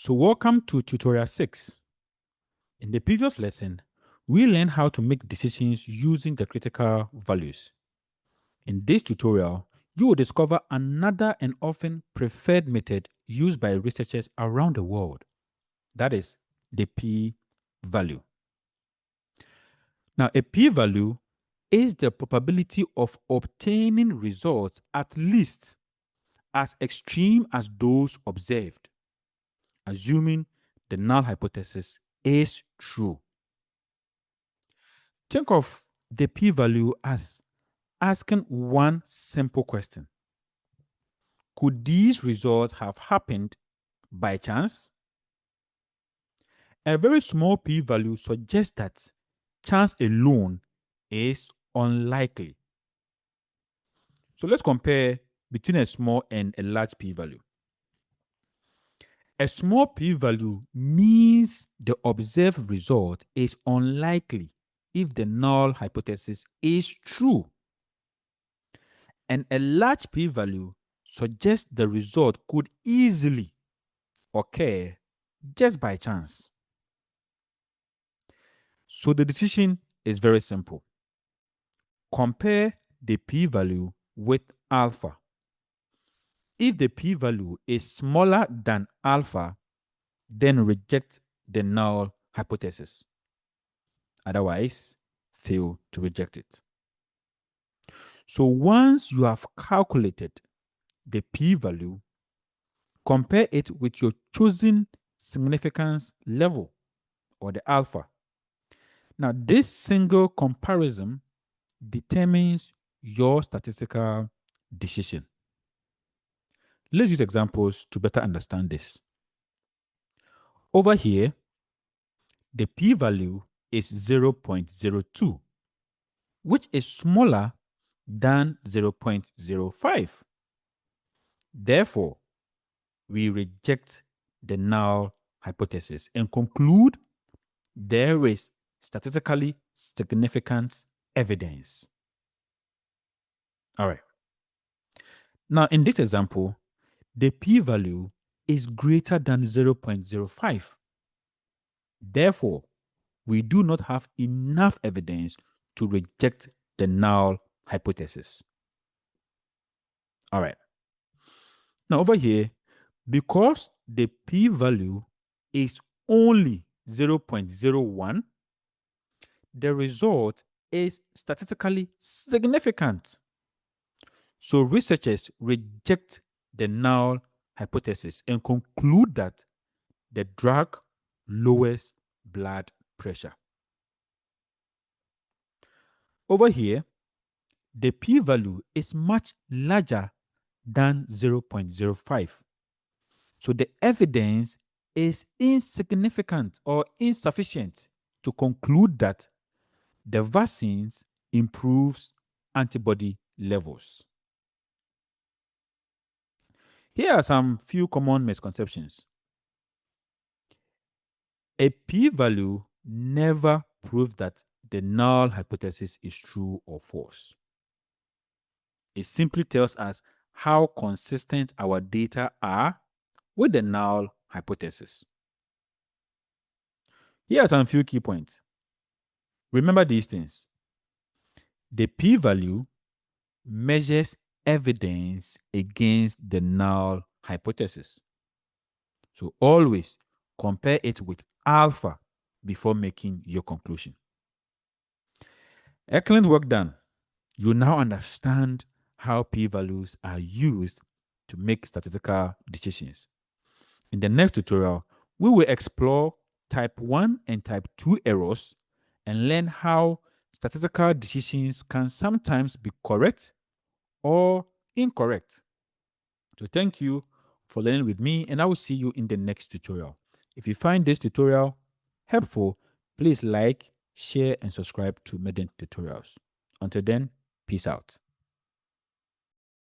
So welcome to tutorial 6. In the previous lesson, we learned how to make decisions using the critical values. In this tutorial, you will discover another and often preferred method used by researchers around the world. That is the p-value. Now, a p-value is the probability of obtaining results at least as extreme as those observed, assuming the null hypothesis is true. Think of the p-value as asking one simple question. Could these results have happened by chance? A very small p-value suggests that chance alone is unlikely. So let's compare between a small and a large p-value. A small p-value means the observed result is unlikely if the null hypothesis is true. And a large p-value suggests the result could easily occur just by chance. So the decision is very simple. Compare the p-value with alpha. If the p-value is smaller than alpha, then reject the null hypothesis. Otherwise, fail to reject it. So once you have calculated the p-value, compare it with your chosen significance level or the alpha. Now, this single comparison determines your statistical decision. Let's use examples to better understand this. Over here, the p-value is 0.02, which is smaller than 0.05. Therefore, we reject the null hypothesis and conclude there is statistically significant evidence. All right. Now, in this example, the p-value is greater than 0.05. Therefore, we do not have enough evidence to reject the null hypothesis. All right. Now, over here, because the p-value is only 0.01, the result is statistically significant. So researchers reject the null hypothesis and conclude that the drug lowers blood pressure. Over here, the p-value is much larger than 0.05. So the evidence is insignificant or insufficient to conclude that the vaccines improves antibody levels. Here are some few common misconceptions. A p-value never proves that the null hypothesis is true or false. It simply tells us how consistent our data are with the null hypothesis. Here are some few key points. Remember these things. The p-value measures evidence against the null hypothesis. So always compare it with alpha before making your conclusion. Excellent work done. You now understand how p-values are used to make statistical decisions. In the next tutorial, we will explore type 1 and type 2 errors and learn how statistical decisions can sometimes be correct or incorrect. So thank you for learning with me, and I will see you in the next tutorial. If you find this tutorial helpful, please like, share, and subscribe to Medent tutorials. Until then, peace out.